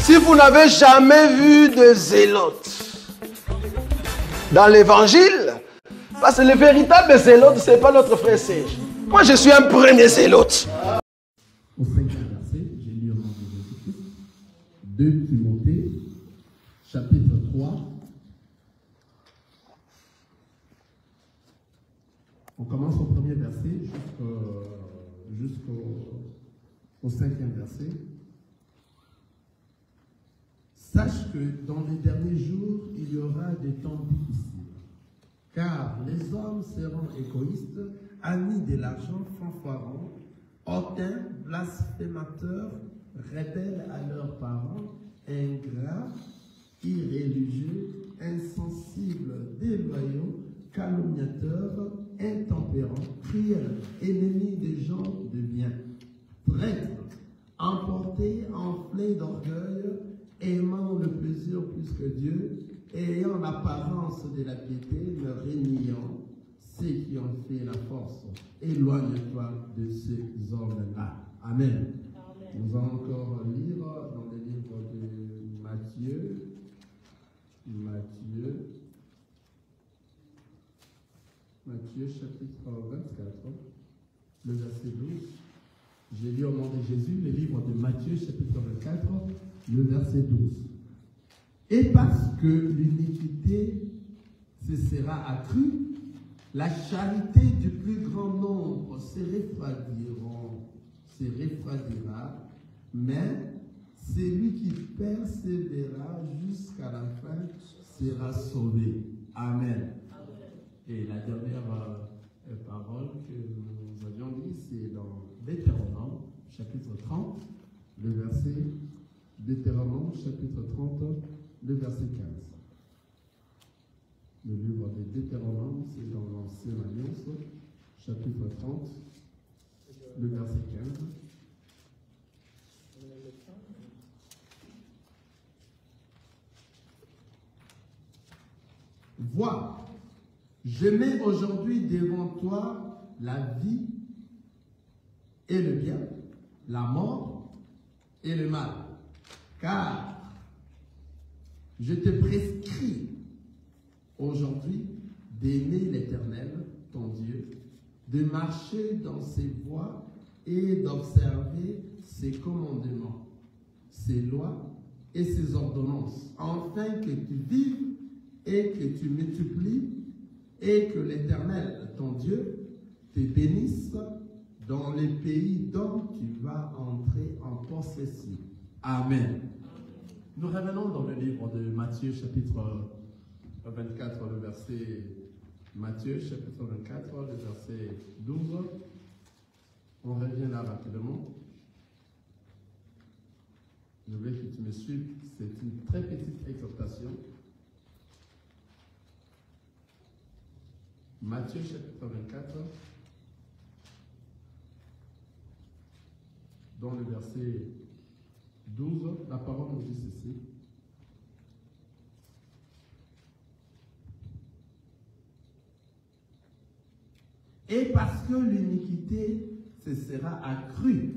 Si vous n'avez jamais vu de zélotes dans l'évangile, parce que le véritable zélote, ce n'est pas notre frère Serge. Moi, je suis un premier zélote. Au 5e verset, j'ai lu au nom de Jésus-Christ, 2 Timothée, chapitre 3. On commence au 1er verset jusqu'au 5e verset. Sache que dans les derniers jours, il y aura des temps difficiles, car les hommes seront égoïstes, amis de l'argent, fanfarons, hautains, blasphémateurs, rebelles à leurs parents, ingrats, irréligieux, insensibles, déloyaux, calomniateurs, intempérants, cruels, ennemis des gens de bien, traîtres, emportés, enflés d'orgueil, aimant le plaisir plus que Dieu, ayant l'apparence de la piété, le régnant, ceux qui ont fait la force. Éloigne-toi de ces hommes-là. Amen. Amen. Nous allons encore lire dans le livre de Matthieu, chapitre 24, le verset 12. J'ai lu au nom de Jésus le livre de Matthieu, chapitre 24, le verset 12. Et parce que l'iniquité se sera accrue, la charité du plus grand nombre se refroidira, mais celui qui persévérera jusqu'à la fin sera sauvé. Amen. Et la dernière parole que nous avions lue, c'est dans Deutéronome, chapitre 30, le verset, Deutéronome, chapitre 30, le verset 15. Le livre de Deutéronome, c'est dans l'Ancienne Alliance, chapitre 30, le verset 15. Vois, je mets aujourd'hui devant toi la vie et le bien, la mort et le mal. Car je te prescris aujourd'hui d'aimer l'Éternel, ton Dieu, de marcher dans ses voies et d'observer ses commandements, ses lois et ses ordonnances, afin que tu vives et que tu multiplies et que l'Éternel, ton Dieu, te bénisse dans les pays dont tu vas entrer en possession. Amen. Nous revenons dans le livre de Matthieu, chapitre 24, le verset Matthieu, chapitre 24, le verset 12. On revient là rapidement. Je veux que tu me suives. C'est une très petite exhortation. Matthieu, chapitre 24, dans le verset 12, la parole nous dit ceci. Et parce que l'iniquité se sera accrue,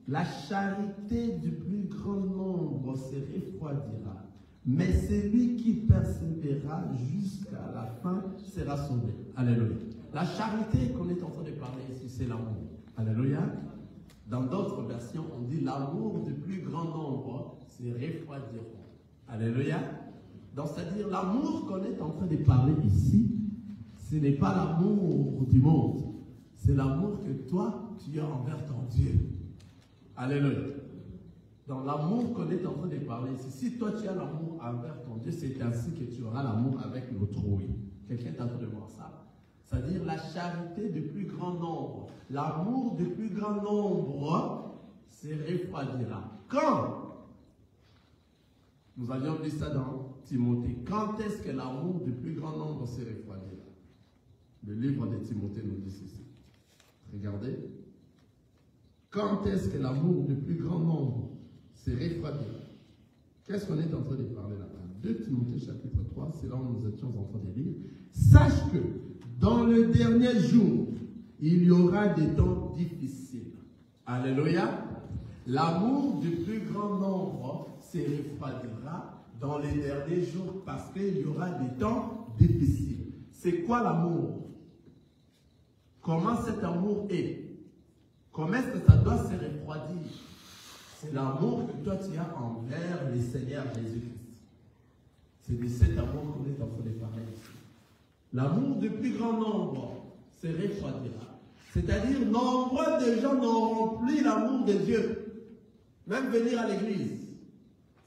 la charité du plus grand nombre se refroidira. Mais celui qui persévérera jusqu'à la fin sera sauvé. Alléluia. La charité qu'on est en train de parler ici, c'est l'amour. Alléluia. Dans d'autres versions, on dit l'amour du plus grand nombre se refroidira. Alléluia. Donc, c'est-à-dire l'amour qu'on est en train de parler ici, ce n'est pas l'amour du monde. C'est l'amour que toi, tu as envers ton Dieu. Alléluia. Dans l'amour qu'on est en train de parler ici, si toi tu as l'amour envers ton Dieu, c'est ainsi que tu auras l'amour avec l'autrui. Quelqu'un est en train de voir ça? C'est-à-dire la charité du plus grand nombre. L'amour du plus grand nombre se refroidira. Quand? Nous avions vu ça dans Timothée. Quand est-ce que l'amour du plus grand nombre se refroidira? Le livre de Timothée nous dit ceci. Regardez. Quand est-ce que l'amour du plus grand nombre se refroidira? Qu'est-ce qu'on est en train de parler là-bas? 2 Timothée chapitre 3, c'est là où nous étions en train de lire. Sache que dans le dernier jour, il y aura des temps difficiles. Alléluia. L'amour du plus grand nombre se refroidira dans les derniers jours parce qu'il y aura des temps difficiles. C'est quoi l'amour? Comment cet amour est? Comment est-ce que ça doit se refroidir? C'est l'amour que toi tu as envers le Seigneur Jésus-Christ. C'est de cet amour qu'on est en train de parler ici. L'amour du plus grand nombre se refroidira. C'est-à-dire, nombreux de gens n'auront plus l'amour de Dieu. Même venir à l'église,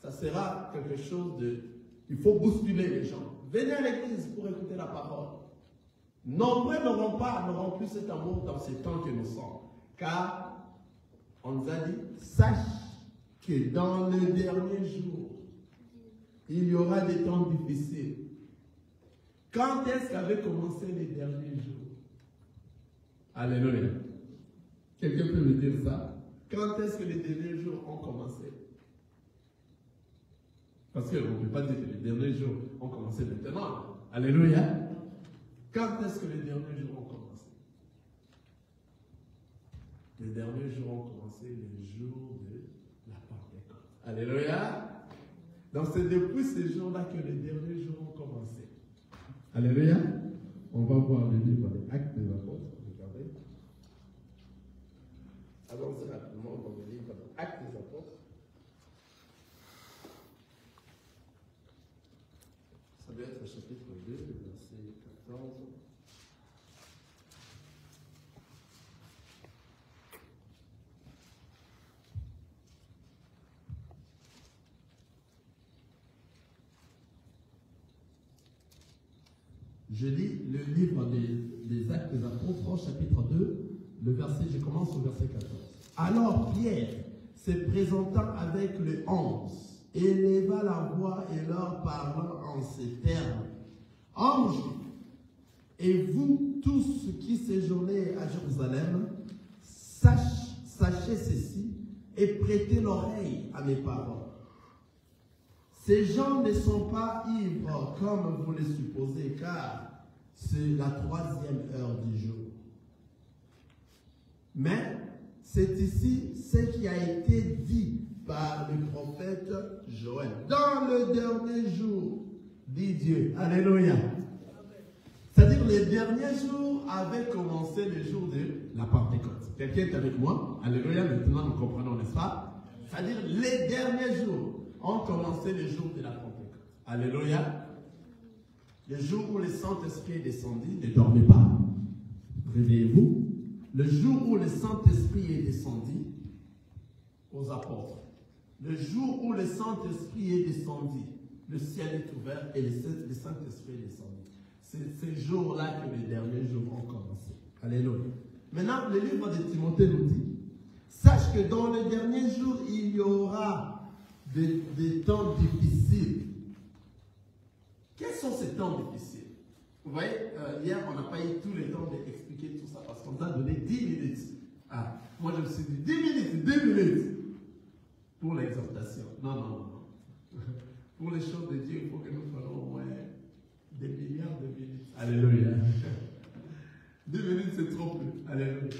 ça sera quelque chose de... Il faut bousculer les gens. Venez à l'église pour écouter la parole. Nombreux n'auront plus cet amour dans ces temps que nous sommes. Car, on nous a dit, sache que dans le dernier jour, il y aura des temps difficiles. Quand est-ce qu'avaient commencé les derniers jours? Alléluia. Quelqu'un peut me dire ça? Quand est-ce que les derniers jours ont commencé? Parce qu'on ne peut pas dire que les derniers jours ont commencé maintenant. Alléluia. Quand est-ce que les derniers jours ont commencé? Les derniers jours ont commencé le jour de la Pentecôte. Alléluia. Donc c'est depuis ce jour-là que les derniers jours ont commencé. Alléluia. On va voir le livre des Actes des Apôtres. Regardez. Allons-y rapidement dans le livre des Actes des Apôtres. Ça doit être le chapitre 2, verset 14. Je lis le livre des Actes des Apôtres, chapitre 2, je commence au verset 14. Alors Pierre, se présentant avec les 11, éleva la voix et leur parlant en ces termes. Anges, et vous tous qui séjournez à Jérusalem, sachez ceci et prêtez l'oreille à mes paroles. Ces gens ne sont pas ivres comme vous le supposez, car c'est la 3e heure du jour. Mais c'est ici ce qui a été dit par le prophète Joël. Dans le dernier jour, dit Dieu. Alléluia. C'est-à-dire les derniers jours avaient commencé le jour de la Pentecôte. Quelqu'un est avec moi? Alléluia. Maintenant nous comprenons, n'est-ce pas? C'est-à-dire les derniers jours ont commencé le jour de la Pentecôte. Alléluia. Le jour où le Saint-Esprit est descendu, ne dormez pas. Réveillez-vous. Le jour où le Saint-Esprit est descendu aux apôtres. Le jour où le Saint-Esprit est descendu, le ciel est ouvert et le Saint-Esprit est descendu. C'est ce jour-là que les derniers jours ont commencé. Alléluia. Maintenant, le livre de Timothée nous dit, sache que dans les derniers jours, il y aura des temps difficiles. Quels sont ces temps difficiles? Vous voyez, hier, on n'a pas eu tout le temps d'expliquer tout ça parce qu'on nous a donné 10 minutes. Ah, moi, je me suis dit 10 minutes pour l'exhortation. Non. Pour les choses de Dieu, il faut que nous fassions au moins des milliards de minutes. Alléluia. 10 minutes, c'est trop peu. Alléluia.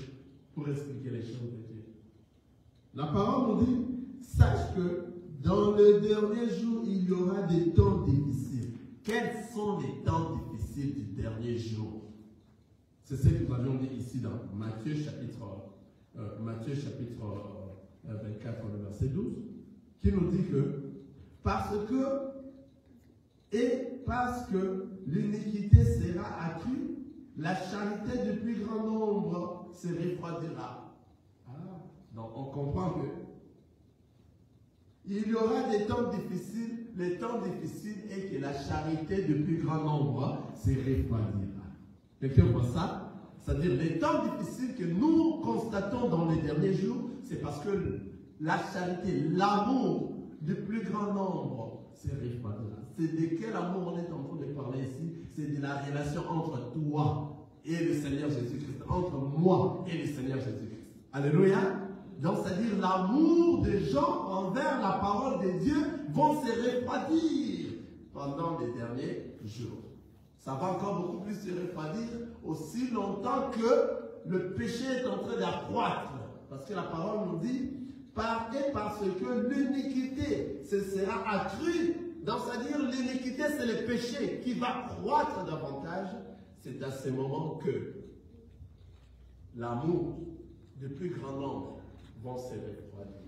Pour expliquer les choses de Dieu. La parole nous dit, sache que dans le dernier jour, il y aura des temps difficiles. Quels sont les temps difficiles du dernier jour? C'est ce que nous avions dit ici dans Matthieu chapitre 24, le verset 12, qui nous dit que parce que l'iniquité sera accrue, la charité du plus grand nombre se refroidira. Donc on comprend que il y aura des temps difficiles. Le temps difficile est que la charité du plus grand nombre se refroidira. Quelqu'un voit ça? C'est-à-dire les temps difficiles que nous constatons dans les derniers jours, c'est parce que la charité, l'amour du plus grand nombre se refroidira. C'est de quel amour on est en train de parler ici? C'est de la relation entre toi et le Seigneur Jésus-Christ, entre moi et le Seigneur Jésus-Christ. Alléluia. Donc, c'est-à-dire l'amour des gens envers la parole de Dieu vont se refroidir pendant les derniers jours. Ça va encore beaucoup plus se refroidir aussi longtemps que le péché est en train d'accroître. Parce que la parole nous dit, Et parce que l'iniquité se sera accrue. Donc, c'est-à-dire l'iniquité, c'est le péché qui va croître davantage. C'est à ce moment que l'amour du plus grand nombre va se refroidir.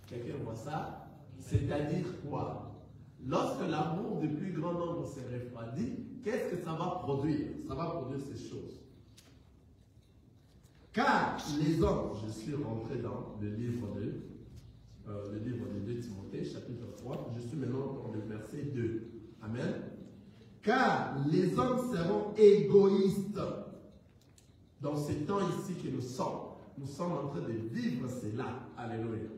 Quelqu'un voit ça? C'est-à-dire quoi? Lorsque l'amour du plus grand nombre se refroidit, qu'est-ce que ça va produire? Ça va produire ces choses. Car les hommes, je suis rentré dans le livre de 2 Timothée, chapitre 3, je suis maintenant dans le verset 2. Amen. Car les hommes seront égoïstes. Dans ces temps ici que nous sommes en train de vivre cela. Alléluia.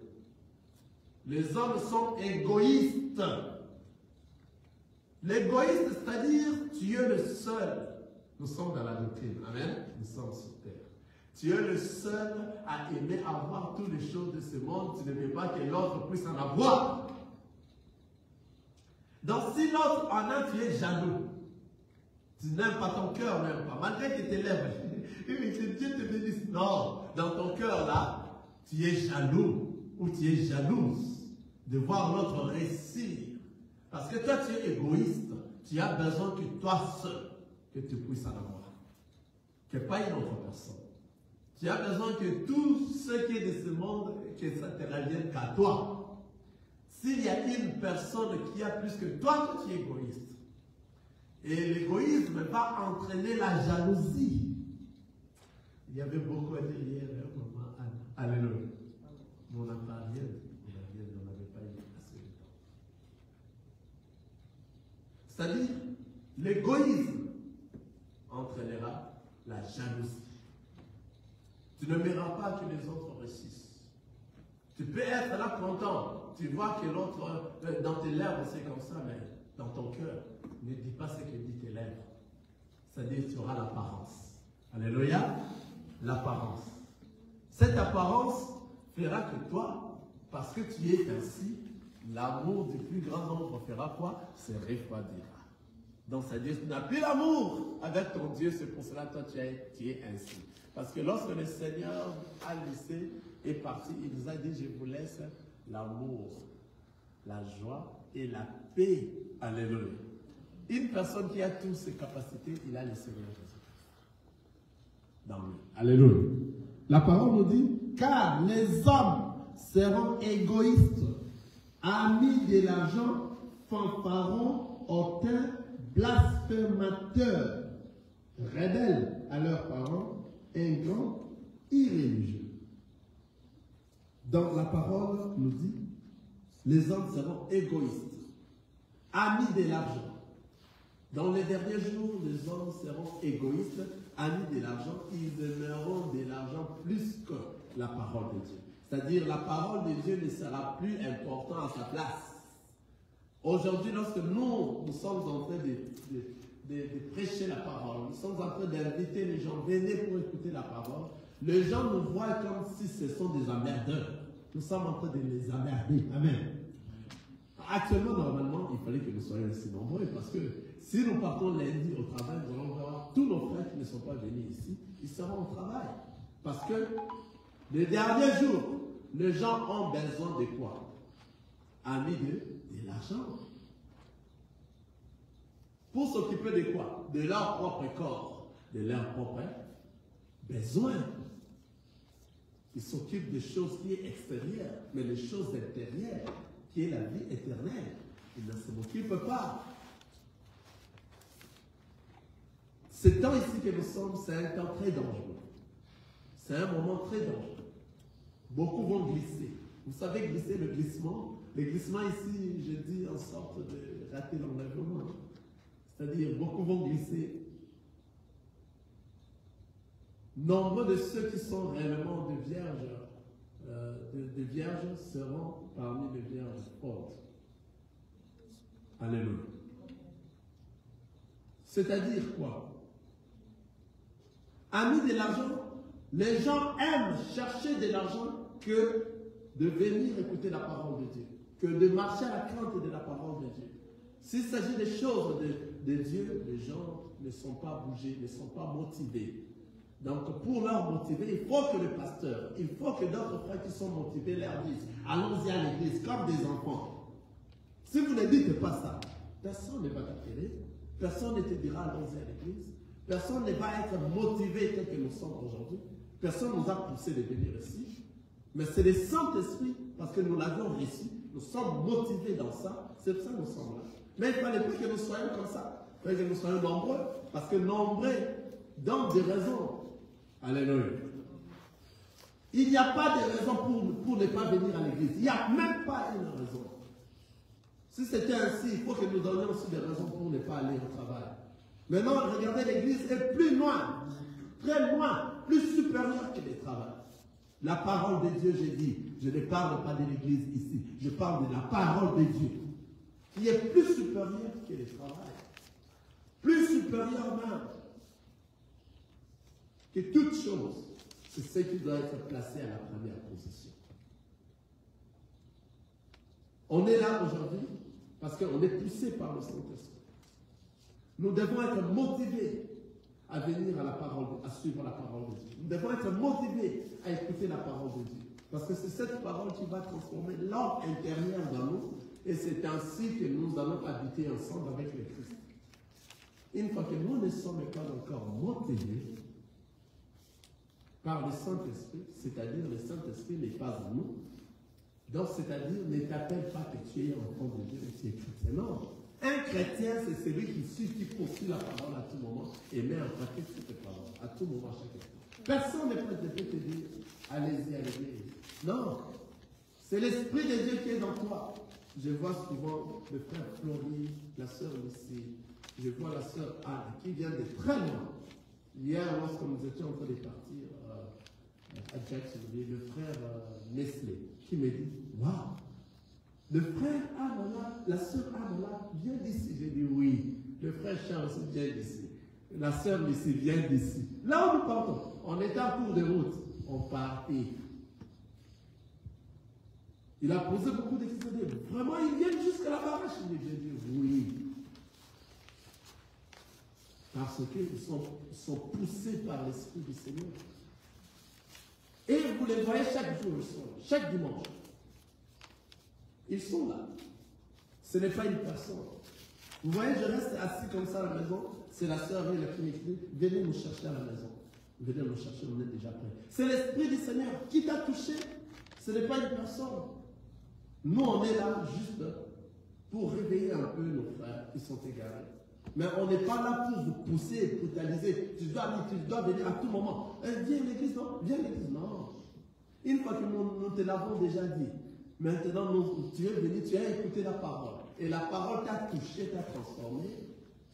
Les hommes sont égoïstes. L'égoïste, c'est-à-dire, tu es le seul. Nous sommes dans la doctrine. Amen. Nous sommes sur terre. Tu es le seul à aimer avoir toutes les choses de ce monde. Tu ne veux pas que l'autre puisse en avoir. Donc, si l'autre en a, tu es jaloux. Tu n'aimes pas ton cœur, même pas. Malgré que tu lèves. Que Dieu te bénisse. Non, dans ton cœur, là, tu es jaloux ou tu es jalouse de voir l'autre réussir. Parce que toi, tu es égoïste. Tu as besoin que toi seul, que tu puisses en avoir. Que pas une autre personne. Tu as besoin que tout ce qui est de ce monde, que ça te revienne qu'à toi. S'il y a une personne qui a plus que toi, tu es égoïste. Et l'égoïsme va entraîner la jalousie. Il y avait beaucoup à dire hier, maman Anne. Alléluia. Mon appareil, on n'avait pas eu assez de temps. C'est-à-dire, l'égoïsme entraînera la jalousie. Tu ne verras pas que les autres réussissent. Tu peux être là content. Tu vois que l'autre, dans tes lèvres, c'est comme ça, mais dans ton cœur, ne dis pas ce que dit tes lèvres. C'est-à-dire que tu auras l'apparence. Alléluia. L'apparence. Cette apparence fera que toi, parce que tu es ainsi, l'amour du plus grand nombre fera quoi? Se refroidira. Donc, c'est-à-dire que tu n'as plus l'amour avec ton Dieu, c'est pour cela que toi, tu es ainsi. Parce que lorsque le Seigneur a laissé, est parti, il nous a dit, je vous laisse l'amour, la joie et la paix. Alléluia. Une personne qui a toutes ces capacités, il a le Seigneur Jésus. Dans lui. Alléluia. La parole nous dit, car les hommes seront égoïstes, amis de l'argent, fanfarons, hautains, blasphémateurs, rebelles à leurs parents, ingrats, irréligieux. Donc la parole nous dit, les hommes seront égoïstes, amis de l'argent. Dans les derniers jours, les hommes seront égoïstes, amis de l'argent, ils aimeront de l'argent plus que la parole de Dieu. C'est-à-dire, la parole de Dieu ne sera plus importante à sa place. Aujourd'hui, lorsque nous sommes en train de prêcher la parole, nous sommes en train d'inviter les gens, venez pour écouter la parole, les gens nous voient comme si ce sont des emmerdeurs. Nous sommes en train de les emmerder. Amen. Actuellement, normalement, il fallait que nous soyons aussi nombreux parce que si nous partons lundi au travail, nous allons voir tous nos frères qui ne sont pas venus ici, ils seront au travail. Parce que les derniers jours, les gens ont besoin de quoi? Amis de l'argent. Pour s'occuper de quoi? De leur propre corps, de leur propre besoin. Ils s'occupent des choses qui sont extérieures, mais les choses intérieures, qui est la vie éternelle, ils ne s'en occupent pas. Ce temps ici que nous sommes, c'est un temps très dangereux. C'est un moment très dangereux. Beaucoup vont glisser. Vous savez glisser, le glissement ici, je dis en sorte de rater l'enlèvement. C'est-à-dire, beaucoup vont glisser. Nombre de ceux qui sont réellement des vierges seront parmi les vierges pauvres. Alléluia. C'est-à-dire quoi? Amis de l'argent, les gens aiment chercher de l'argent que de venir écouter la parole de Dieu, que de marcher à la crainte de la parole de Dieu. S'il s'agit des choses de Dieu, les gens ne sont pas bougés, ne sont pas motivés. Donc, pour leur motiver, il faut que le pasteur, il faut que d'autres frères qui sont motivés leur disent, allons-y à l'église comme des enfants. Si vous ne dites pas ça, personne ne va t'appeler, personne ne te dira allons-y à l'église, personne ne va être motivé tel que nous sommes aujourd'hui, personne ne nous a poussé de venir ici, mais c'est le Saint-Esprit, parce que nous l'avons reçu, nous sommes motivés dans ça, c'est pour ça que nous sommes là. Mais il ne fallait pas que nous soyons comme ça, il fallait que nous soyons nombreux, parce que nombreux donnent des raisons. Alléluia. Il n'y a pas de raison pour ne pas venir à l'église. Il n'y a même pas une raison. Si c'était ainsi, il faut que nous donnions aussi des raisons pour ne pas aller au travail. Maintenant, regardez, l'église est plus loin, très loin, plus supérieure que le travail. La parole de Dieu, j'ai dit, je ne parle pas de l'église ici, je parle de la parole de Dieu, qui est plus supérieure que le travail. Plus supérieure même que toute chose. C'est ce qui doit être placé à la première position. On est là aujourd'hui parce qu'on est poussé par le Saint-Esprit. Nous devons être motivés à venir à la parole, à suivre la parole de Dieu. Nous devons être motivés à écouter la parole de Dieu. Parce que c'est cette parole qui va transformer l'homme intérieur dans nous. Et c'est ainsi que nous allons habiter ensemble avec le Christ. Une fois que nous ne sommes pas encore motivés par le Saint-Esprit, c'est-à-dire le Saint-Esprit n'est pas en nous, donc c'est-à-dire ne t'appelle pas que tu es enfant de Dieu et tu es chrétien. Non. Un chrétien, c'est celui qui suit, qui poursuit la parole à tout moment et met en pratique cette parole à tout moment, à chaque instant. Personne ne peut te dire, allez-y à l'église. Non. C'est l'Esprit de Dieu qui est dans toi. Je vois souvent le frère Flori, la sœur Lucie, je vois la sœur Anne qui vient de très loin. Hier, lorsque nous étions en train de partir à Jacksonville, le frère Nestlé qui me dit, waouh, le frère Anola, la sœur Anola vient d'ici. J'ai dit oui, le frère Charles aussi vient d'ici. La sœur Lucie vient d'ici. Là où nous partons, on était en cours de route, on partait. Il a posé beaucoup de questions. Vraiment, ils viennent jusqu'à la barrage. J'ai dit oui. Parce qu'ils sont poussés par l'Esprit du Seigneur. Et vous les voyez chaque jour, chaque dimanche. Ils sont là. Ce n'est pas une personne. Vous voyez, je reste assis comme ça à la maison. C'est la sœur qui m'écrit, venez nous chercher à la maison. Venez nous chercher, on est déjà prêts. C'est l'Esprit du Seigneur qui t'a touché. Ce n'est pas une personne. Nous, on est là juste pour réveiller un peu nos frères qui sont égarés. Mais on n'est pas là pour vous pousser, brutaliser. Tu dois venir à tout moment. Viens à l'église, non? Viens à l'église, non. Une fois que nous te l'avons déjà dit, maintenant tu es venu, tu as écouté la parole. Et la parole t'a touché, t'a transformé.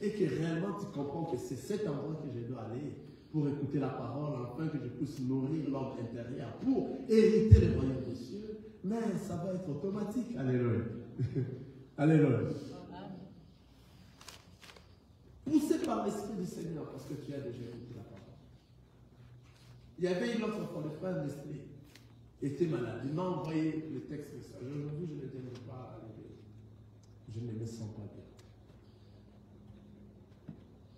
Et que réellement tu comprends que c'est cet endroit que je dois aller pour écouter la parole, afin que je puisse nourrir l'homme intérieur pour hériter le royaume des cieux. Mais ça va être automatique. Alléluia. Alléluia. Poussé par l'Esprit du Seigneur, parce que tu as déjà écouté la parole. Il y avait une autre fois, le frère Nestlé était malade. Il m'a envoyé le texte de ça. Aujourd'hui, je ne t'aime pas à l'église. Je ne me sens pas bien.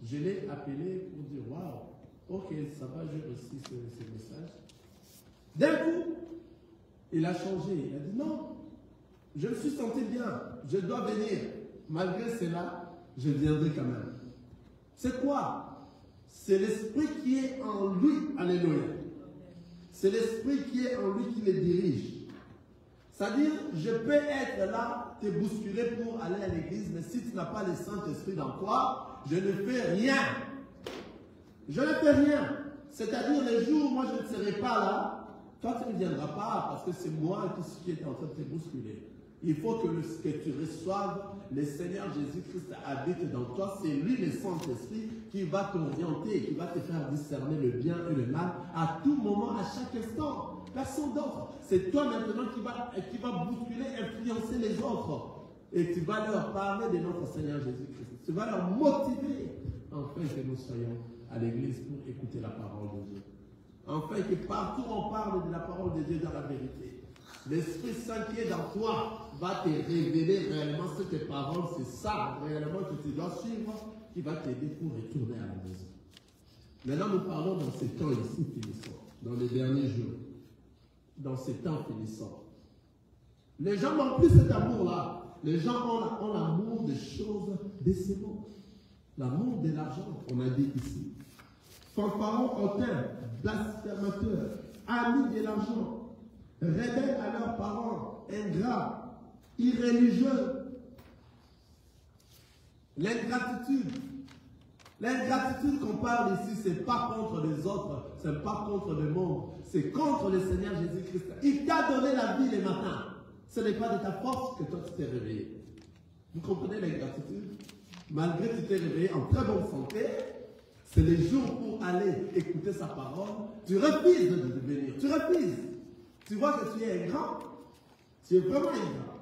Je l'ai appelé pour dire, waouh, ok, ça va, j'ai reçu ce message. D'un coup, il a changé. Il a dit, non, je me suis senti bien. Je dois venir. Malgré cela, je viendrai quand même. C'est quoi? C'est l'Esprit qui est en lui. Alléluia. C'est l'Esprit qui est en lui qui le dirige. C'est-à-dire, je peux être là, te bousculer pour aller à l'église, mais si tu n'as pas le Saint-Esprit dans toi, je ne fais rien. Je ne fais rien. C'est-à-dire, les jours où moi je ne serai pas là, toi tu ne viendras pas parce que c'est moi qui est en train de te bousculer. Il faut que tu reçoives le Seigneur Jésus-Christ habite dans toi. C'est lui, le Saint-Esprit, qui va t'orienter, qui va te faire discerner le bien et le mal à tout moment, à chaque instant. Personne d'autre. C'est toi maintenant qui va bousculer, influencer les autres. Et tu vas leur parler de notre Seigneur Jésus-Christ. Tu vas leur motiver, afin que nous soyons à l'église pour écouter la parole de Dieu. Afin que partout on parle de la parole de Dieu dans la vérité. L'Esprit Saint qui est dans toi va te révéler réellement cette parole. C'est ça réellement que tu dois suivre qui va t'aider pour retourner à la maison. Maintenant, nous parlons dans ces temps ici finissants, dans les derniers jours, dans ces temps finissants. Les gens n'ont plus cet amour-là. Les gens ont l'amour des choses décevantes. L'amour de l'argent, on a dit ici. Fanfarons, hautains, blasphémateurs, amis de l'argent, rebelles à leurs parents, ingrats, irréligieux. L'ingratitude. L'ingratitude qu'on parle ici, ce n'est pas contre les autres, ce n'est pas contre le monde, c'est contre le Seigneur Jésus-Christ. Il t'a donné la vie le matin. Ce n'est pas de ta force que toi tu t'es réveillé. Vous comprenez l'ingratitude? Malgré que tu t'es réveillé en très bonne santé, c'est les jours pour aller écouter sa parole, tu refuses de venir, tu refuses. Tu vois que tu es ingrat, tu es vraiment ingrat.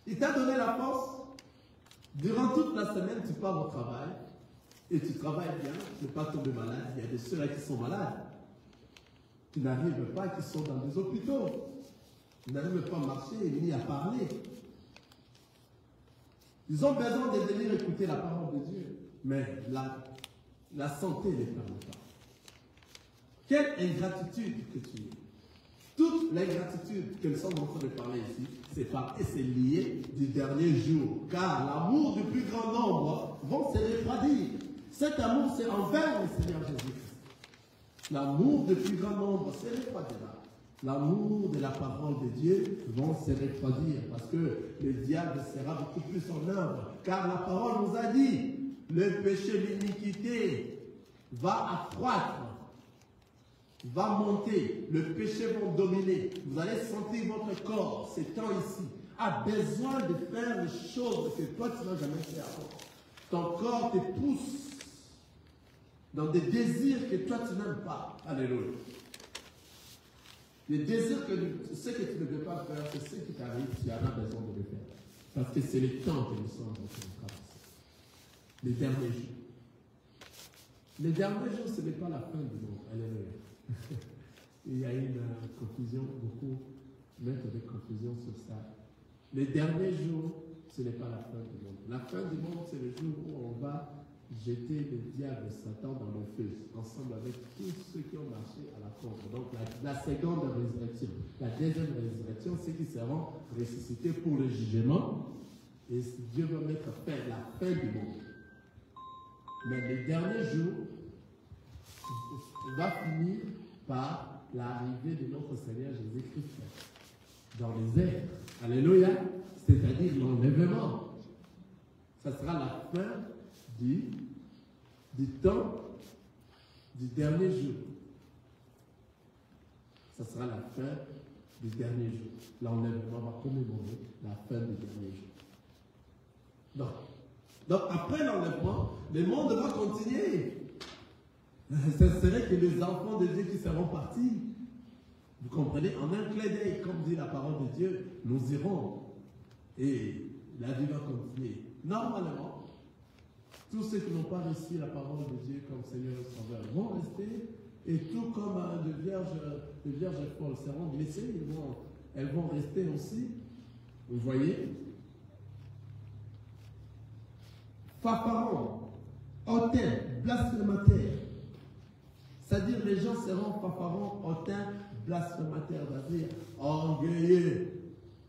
Il t'a donné la force. Durant toute la semaine, tu pars au travail et tu travailles bien, tu n'es pas tombé malade. Il y a des ceux-là qui sont malades, qui n'arrivent pas, qui sont dans des hôpitaux, qui n'arrivent pas à marcher ni à parler. Ils ont besoin de venir écouter la parole de Dieu, mais la santé ne les permet pas. Quelle ingratitude que tu es! Toute l'ingratitude que nous sommes en train de parler ici, c'est lié du dernier jour. Car l'amour du plus grand nombre vont se refroidir. Cet amour, c'est envers le Seigneur Jésus-Christ. L'amour du plus grand nombre se refroidira. L'amour de la parole de Dieu vont se refroidir. Parce que le diable sera beaucoup plus en œuvre. Car la parole nous a dit, le péché, l'iniquité va accroître. Va monter, le péché va dominer. Vous allez sentir votre corps, ces temps ici, a besoin de faire les choses que toi tu n'as jamais fait avant. Ton corps te pousse dans des désirs que toi tu n'aimes pas. Alléluia. Les désirs ce que tu ne veux pas faire, c'est ce qui t'arrive, tu en as besoin de le faire. Parce que c'est le temps que nous sommes en train de traverser. Les derniers jours. Les derniers jours, ce n'est pas la fin du monde. Alléluia. Il y a une confusion, beaucoup mettent des confusions sur ça. Les derniers jours, ce n'est pas la fin du monde. La fin du monde, c'est le jour où on va jeter le diable Satan dans le feu, ensemble avec tous ceux qui ont marché à la contre. Donc la seconde résurrection. La deuxième résurrection, c'est qu'ils seront ressuscités pour le jugement. Et Dieu va mettre fin à la fin du monde. Mais les derniers jours, va finir par l'arrivée de notre Seigneur Jésus-Christ dans les airs. Alléluia. C'est-à-dire l'enlèvement. Ça sera la fin du temps du dernier jour. Ça sera la fin du dernier jour. L'enlèvement va commémorer la fin du dernier jour. Donc après l'enlèvement, le monde va continuer. Ce serait que les enfants de Dieu qui seront partis, vous comprenez, en un clin d'œil, comme dit la parole de Dieu, nous irons et la vie va continuer. Normalement, tous ceux qui n'ont pas reçu la parole de Dieu comme Seigneur et Sauveur vont rester, et tout comme les vierges folles seront blessées, elles vont rester aussi. Vous voyez? Fanfarons, hautains, blasphémateurs. C'est-à-dire les gens seront fanfarons, hautains, blasphémateurs, c'est-à-dire orgueilleux,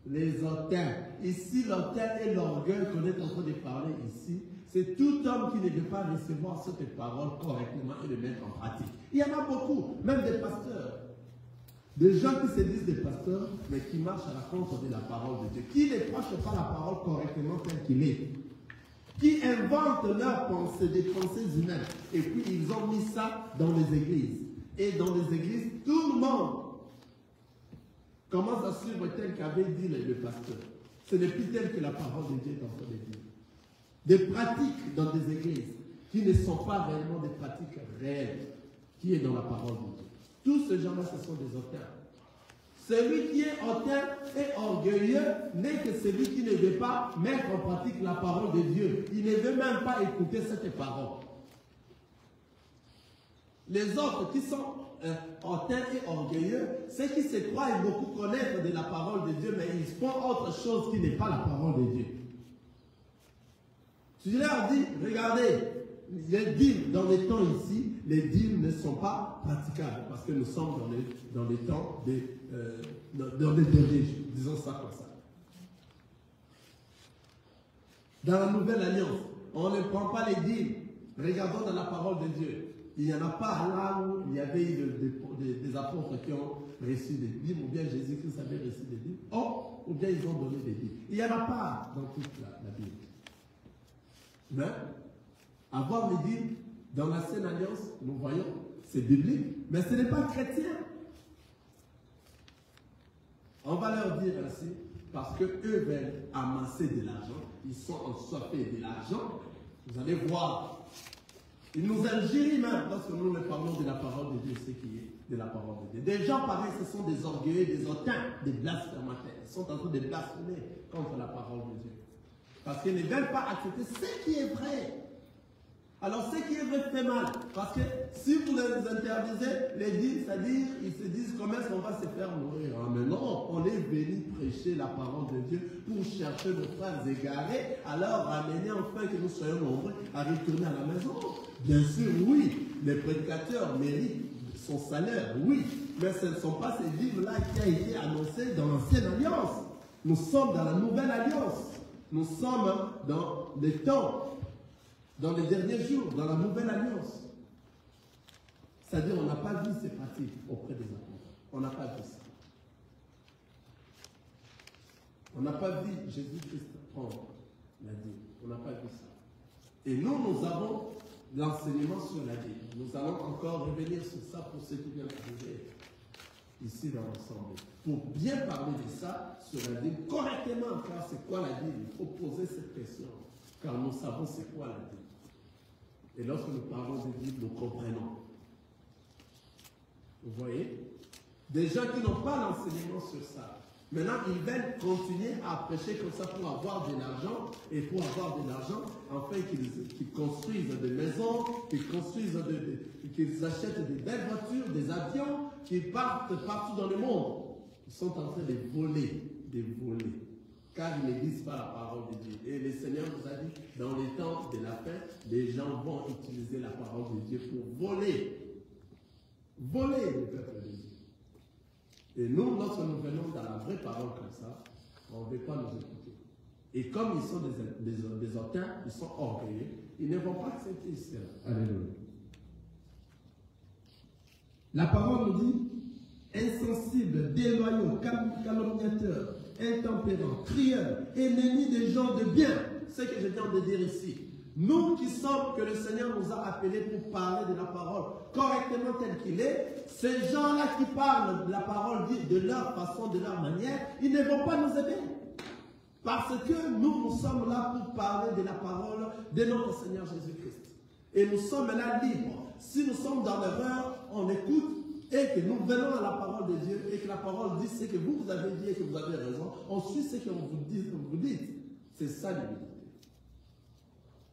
les hautains. Ici, l'hautain et l'orgueil qu'on est en train de parler ici, c'est tout homme qui ne veut pas recevoir cette parole correctement et le mettre en pratique. Il y en a beaucoup, même des pasteurs. Des gens qui se disent des pasteurs, mais qui marchent à la contre de la parole de Dieu, qui ne prêchent pas la parole correctement telle qu'il est, qui inventent leurs pensées, des pensées humaines, et puis ils ont mis ça dans les églises. Et dans les églises, tout le monde commence à suivre tel qu'avait dit le pasteur. Ce n'est plus tel que la parole de Dieu est en train de dire. Des pratiques dans des églises qui ne sont pas réellement des pratiques réelles, qui est dans la parole de Dieu. Tous ces gens-là, ce sont des auteurs. Celui qui est hautain et orgueilleux n'est que celui qui ne veut pas mettre en pratique la parole de Dieu. Il ne veut même pas écouter cette parole. Les autres qui sont hautains et orgueilleux, ceux qui se croient et beaucoup connaître de la parole de Dieu, mais ils font autre chose qui n'est pas la parole de Dieu. Tu leur dis, regardez, les dîmes, dans les temps ici, les dîmes ne sont pas praticables parce que nous sommes dans les temps dans les derniers jours, disons ça comme ça. Dans la nouvelle alliance, on ne prend pas les dîmes. Regardons dans la parole de Dieu. Il n'y en a pas là où il y avait des apôtres qui ont reçu des dîmes, ou bien Jésus-Christ avait reçu des dîmes, ou bien ils ont donné des dîmes. Il n'y en a pas dans toute la Bible. Mais avoir les dîmes dans l'ancienne alliance, nous voyons, c'est biblique, mais ce n'est pas chrétien. On va leur dire ainsi, parce qu'eux veulent amasser de l'argent, ils sont ensoiffés de l'argent. Vous allez voir, ils nous injurient même lorsque nous ne parlons de la parole de Dieu, ce qui est de la parole de Dieu. Des gens pareils, ce sont des orgueilleux, des hautains, des blasphémateurs. Ils sont en train de blasphémer contre la parole de Dieu. Parce qu'ils ne veulent pas accepter ce qui est vrai. Alors, ce qui est vrai fait mal. Parce que si vous les interdisez, les dîmes, c'est-à-dire, ils se disent comment est-ce qu'on va se faire mourir. Ah, mais non, on est venu prêcher la parole de Dieu pour chercher nos frères égarés, alors ramener enfin que nous soyons nombreux à retourner à la maison. Bien sûr, oui, les prédicateurs méritent son salaire, oui, mais ce ne sont pas ces dîmes-là qui ont été annoncés dans l'ancienne alliance. Nous sommes dans la nouvelle alliance. Nous sommes dans les temps, dans les derniers jours, dans la nouvelle alliance. C'est-à-dire, on n'a pas vu ces pratiques auprès des apôtres. On n'a pas vu ça. On n'a pas vu Jésus-Christ prendre la dîme. On n'a pas vu ça. Et nous avons l'enseignement sur la dîme. Nous allons encore revenir sur ça pour ceux qui viennent d'arriver ici dans l'ensemble. Pour bien parler de ça, sur la dîme, correctement, car c'est quoi la dîme? Il faut poser cette question, car nous savons c'est quoi la dîme. Et lorsque nous parlons de dîme, nous comprenons. Vous voyez? Des gens qui n'ont pas l'enseignement sur ça. Maintenant, ils veulent continuer à prêcher comme ça pour avoir de l'argent, et pour avoir de l'argent, afin qu'ils construisent des maisons, qu'ils achètent des belles voitures, des avions, qu'ils partent partout dans le monde. Ils sont en train de voler, car ils ne disent pas la parole de Dieu. Et le Seigneur nous a dit, dans les temps de la fin, les gens vont utiliser la parole de Dieu pour voler. Voler le peuple de Dieu. Et nous, lorsque nous venons dans la vraie parole comme ça, on ne veut pas nous écouter. Et comme ils sont des hautains, ils sont orgueilleux, ils ne vont pas accepter cela. Alléluia. La parole nous dit, insensibles, déloyaux, calomniateurs, intempérants, crieurs, ennemis des gens de bien. C'est ce que je viens de dire ici. Nous qui sommes, que le Seigneur nous a appelés pour parler de la parole correctement tel qu'il est, ces gens-là qui parlent de la parole de leur façon, de leur manière, ils ne vont pas nous aider. Parce que nous sommes là pour parler de la parole de notre Seigneur Jésus-Christ. Et nous sommes là libres. Si nous sommes dans l'erreur, on écoute et que nous venons à la parole de Dieu et que la parole dit ce que vous avez dit et que vous avez raison, on suit ce que vous dites. C'est ça l'unité.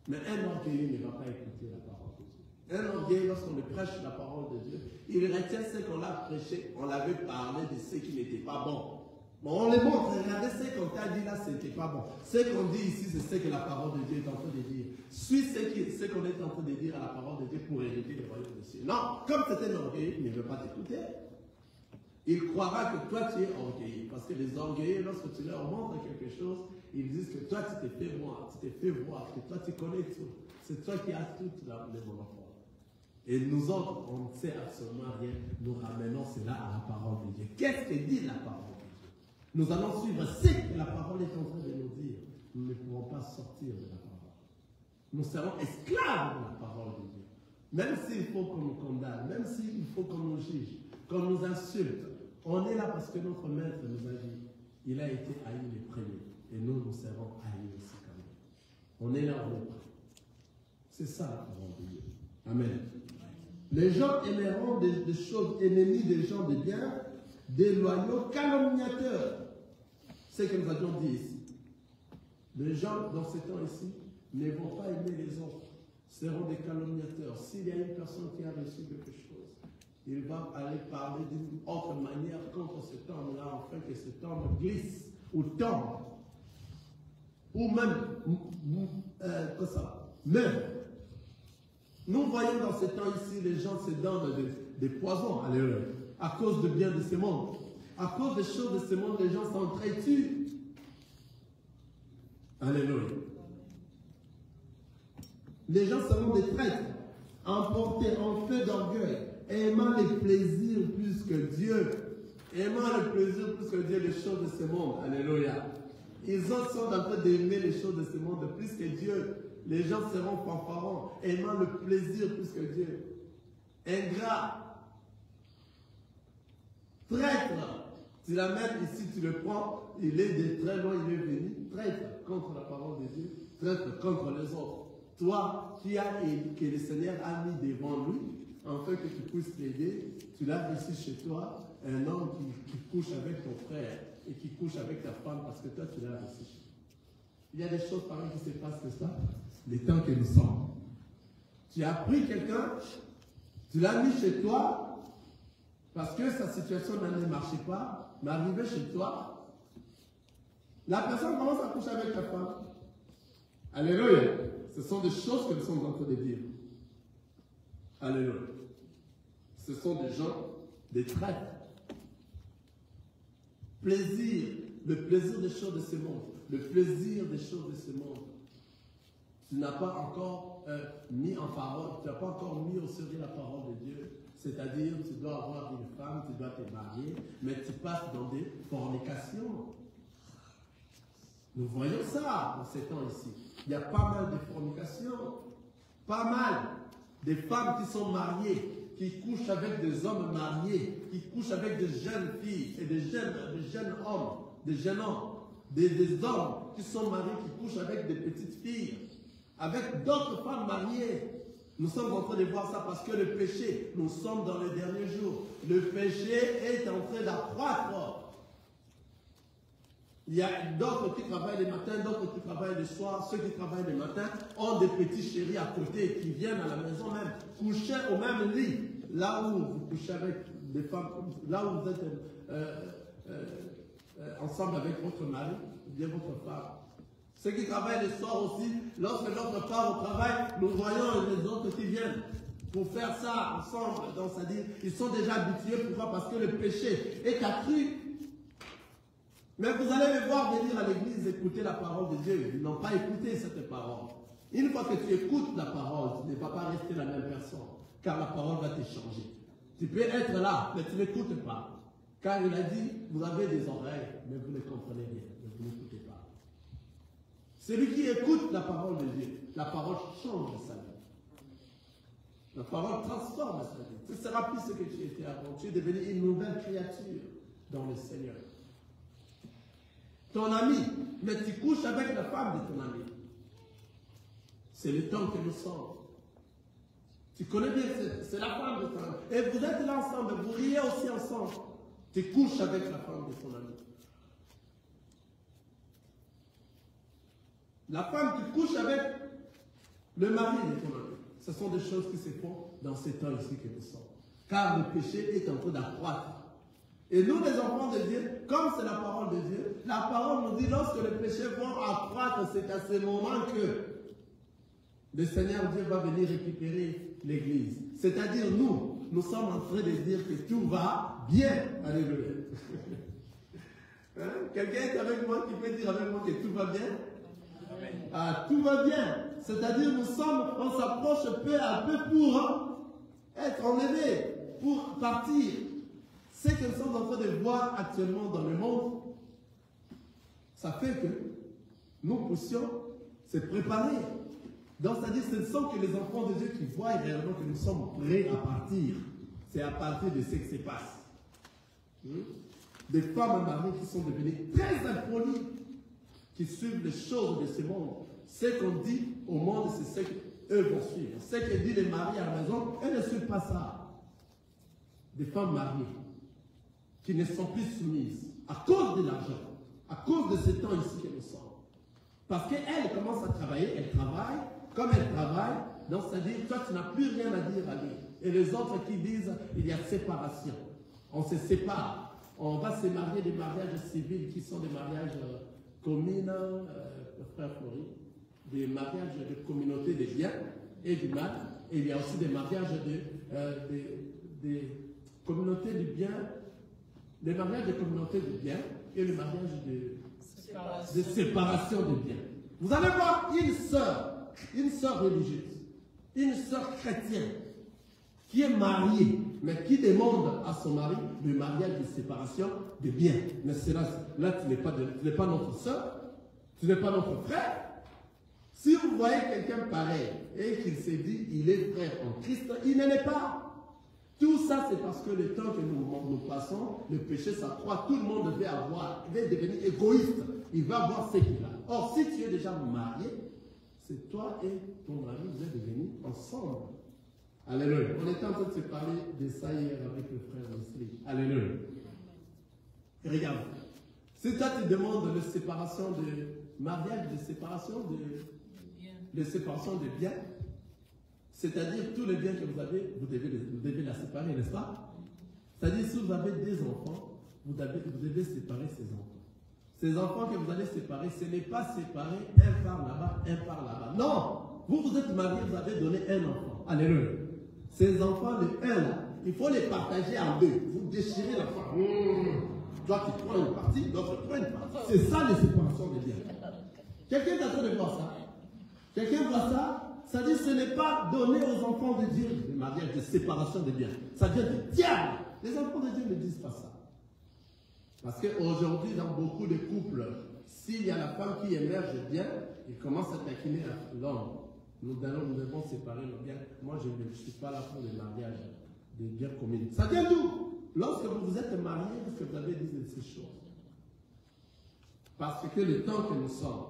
Mais un orgueilleux ne va pas écouter la parole de Dieu. Un orgueilleux, lorsqu'on lui prêche la parole de Dieu, il retient ce qu'on a prêché, on l'avait parlé de ce qui n'était pas bon. Bon, on les montre, regardez ce qu'on t'a dit là, ce n'était pas bon. Ce qu'on dit ici, c'est ce que la parole de Dieu est en train de dire. Suis ce qu'on est en train de dire à la parole de Dieu pour hériter le royaume des cieux. Non, comme c'est un orgueilleux, il ne veut pas t'écouter. Il croira que toi tu es orgueilleux. Parce que les orgueilleux, lorsque tu leur montres quelque chose, ils disent que toi tu t'es fait voir, que toi tu connais tout. C'est toi qui as tout le monopole. Et nous autres, on ne sait absolument rien. Nous ramenons cela à la parole de Dieu. Qu'est-ce que dit la parole de Dieu? Nous allons suivre ce que la parole est en train de nous dire. Nous ne pourrons pas sortir de la parole. Nous serons esclaves de la parole de Dieu. Même s'il faut qu'on nous condamne, même s'il faut qu'on nous juge, qu'on nous insulte, on est là parce que notre maître nous a dit, il a été haï les premiers. Et nous, nous serons haïs aussi quand même. On est là, on est prêts. C'est ça la parole de Dieu. Amen. Les gens aimeront des choses, ennemis des gens de bien, déloyaux, calomniateurs. C'est ce que nous avions dit ici. Les gens, dans ces temps ici, ne vont pas aimer les autres, seront des calomniateurs. S'il y a une personne qui a reçu quelque chose, il va aller parler d'une autre manière contre cet homme-là, afin que cet homme glisse ou tombe. Ou même, meurt. Nous voyons dans ces temps ici, les gens se donnent des poisons, alléluia, à cause de bien de ce monde. À cause des choses de ce monde, les gens s'entretuent. Alléluia. Les gens seront des traîtres, emportés en feu d'orgueil, aimant les plaisirs plus que Dieu. Aimant le plaisir plus que Dieu, les choses de ce monde. Alléluia. Ils sont en train d'aimer les choses de ce monde plus que Dieu. Les gens seront fanfarons, aimant le plaisir plus que Dieu. Ingrats. Traître. Tu l'amènes ici, tu le prends, il est de très loin, il est venu. Traître contre la parole de Dieu. Traître contre les autres. Toi, qui as et que le Seigneur a mis devant lui, afin que tu puisses l'aider, tu l'as ici chez toi, un homme qui couche avec ton frère et qui couche avec ta femme parce que toi, tu l'as ici chez toi. Il y a des choses par exemple qui se passent que ça, les temps que nous sommes. Tu as pris quelqu'un, tu l'as mis chez toi parce que sa situation ne marchait pas, mais arrivé chez toi, la personne commence à coucher avec ta femme. Alléluia. Ce sont des choses que nous sommes en train de dire. Alléluia. Ce sont des gens, des traîtres. Plaisir, le plaisir des choses de ce monde, le plaisir des choses de ce monde. Tu n'as pas encore mis en parole, tu n'as pas encore mis au sérieux la parole de Dieu. C'est-à-dire, tu dois avoir une femme, tu dois te marier, mais tu passes dans des fornications. Nous voyons ça dans ces temps ici. Il y a pas mal de fornications, pas mal de femmes qui sont mariées, qui couchent avec des hommes mariés, qui couchent avec des jeunes filles et des jeunes hommes, des hommes qui sont mariés, qui couchent avec des petites filles, avec d'autres femmes mariées. Nous sommes en train de voir ça parce que le péché, nous sommes dans les derniers jours, le péché est en train d'accroître. Il y a d'autres qui travaillent le matin, d'autres qui travaillent le soir. Ceux qui travaillent le matin ont des petits chéris à côté qui viennent à la maison même, coucher au même lit. Là où vous couchez avec des femmes, là où vous êtes ensemble avec votre mari, ou bien votre femme. Ceux qui travaillent le soir aussi, lorsque l'autre part au travail, nous voyons les autres qui viennent pour faire ça ensemble. Donc, c'est-à-dire, ils sont déjà habitués. Pourquoi? Parce que le péché est accru. Mais vous allez les voir venir à l'église écouter la parole de Dieu. Ils n'ont pas écouté cette parole. Une fois que tu écoutes la parole, tu ne vas pas rester la même personne. Car la parole va te changer. Tu peux être là, mais tu n'écoutes pas. Car il a dit, vous avez des oreilles, mais vous ne comprenez rien. Mais vous n'écoutez pas. Celui qui écoute la parole de Dieu, la parole change sa vie. La parole transforme sa vie. Ce ne sera plus ce que tu étais avant. Tu es devenu une nouvelle créature dans le Seigneur. Ton ami, mais tu couches avec la femme de ton ami. C'est le temps que nous sommes. Tu connais bien, c'est la femme de ton ami. Et vous êtes là ensemble, vous riez aussi ensemble. Tu couches avec la femme de ton ami. La femme, tu couches avec le mari de ton ami. Ce sont des choses qui se font dans ces temps ici que nous sommes. Car le péché est en train d'accroître. Et nous, les enfants de Dieu, comme c'est la parole de Dieu, la parole nous dit lorsque le péché va accroître, c'est à ce moment que le Seigneur Dieu va venir récupérer l'Église. C'est-à-dire nous sommes en train de dire que tout va bien. Alléluia. Hein? Quelqu'un est avec moi qui peut dire avec moi que tout va bien? Amen. Ah, tout va bien. C'est-à-dire on s'approche peu à peu pour être enlevé, pour partir. Ce que nous sommes en train de voir actuellement dans le monde, ça fait que nous puissions se préparer. Donc, c'est-à-dire que ce ne sont que les enfants de Dieu qui voient réellement que nous sommes prêts à partir. C'est à partir de ce qui se passe. Des femmes mariées qui sont devenues très impolies, qui suivent les choses de ce monde. Ce qu'on dit au monde, c'est ce qu'eux vont suivre. Ce que dit les maris à la maison, elles ne suivent pas ça. Des femmes mariées qui ne sont plus soumises à cause de l'argent, à cause de ce temps ici que nous sommes. Parce qu'elle commence à travailler, elle travaille, comme elle travaille, donc c'est-à-dire, toi tu n'as plus rien à dire à lui. Et les autres qui disent, il y a séparation. On se sépare, on va se marier des mariages civils qui sont des mariages communs, frère Fleury, des mariages de communauté des biens et du mal. Et il y a aussi des mariages des communautés du bien, les mariages des communautés du bien et le mariage de séparation du bien. Vous allez voir une sœur religieuse, une sœur chrétienne qui est mariée, mais qui demande à son mari le mariage de séparation des biens. Mais là, tu n'es pas notre sœur, tu n'es pas notre frère. Si vous voyez quelqu'un pareil et qu'il s'est dit il est frère en Christ, il ne l'est pas. Tout ça, c'est parce que le temps que nous passons, le péché s'accroît, tout le monde veut devenir égoïste. Il va avoir ce qu'il a. Or, si tu es déjà marié, c'est toi et ton mari, vous êtes devenus ensemble. Alléluia. On était en train de se parler de ça hier avec le frère Wesley. Alléluia. Et regarde, si toi tu demandes de séparation de mariage, de séparation de biens, c'est-à-dire tous les biens que vous avez, vous devez la séparer, n'est-ce pas? C'est-à-dire si vous avez des enfants, vous devez séparer ces enfants. Ces enfants que vous allez séparer, ce n'est pas séparer un par là-bas, un par là-bas. Non! Vous êtes mariés, vous avez donné un enfant. Alléluia. Ces enfants, le un là, il faut les partager en deux. Vous déchirez l'enfant. Toi, tu prends une partie, l'autre prend une partie. C'est ça les séparations des biens. Quelqu'un est en train de voir ça? Quelqu'un voit ça? Ça dit ce n'est pas donné aux enfants de Dieu le mariage de séparation des biens. Ça vient du diable. Les enfants de Dieu ne disent pas ça. Parce qu'aujourd'hui, dans beaucoup de couples, s'il y a la femme qui émerge bien, il commence à taquiner l'homme. Nous devons séparer nos biens. Moi, je ne suis pas là pour le mariage des biens communs. Ça vient d'où? Lorsque vous vous êtes mariés, est-ce que vous avez dit de ces choses? Parce que le temps que nous sommes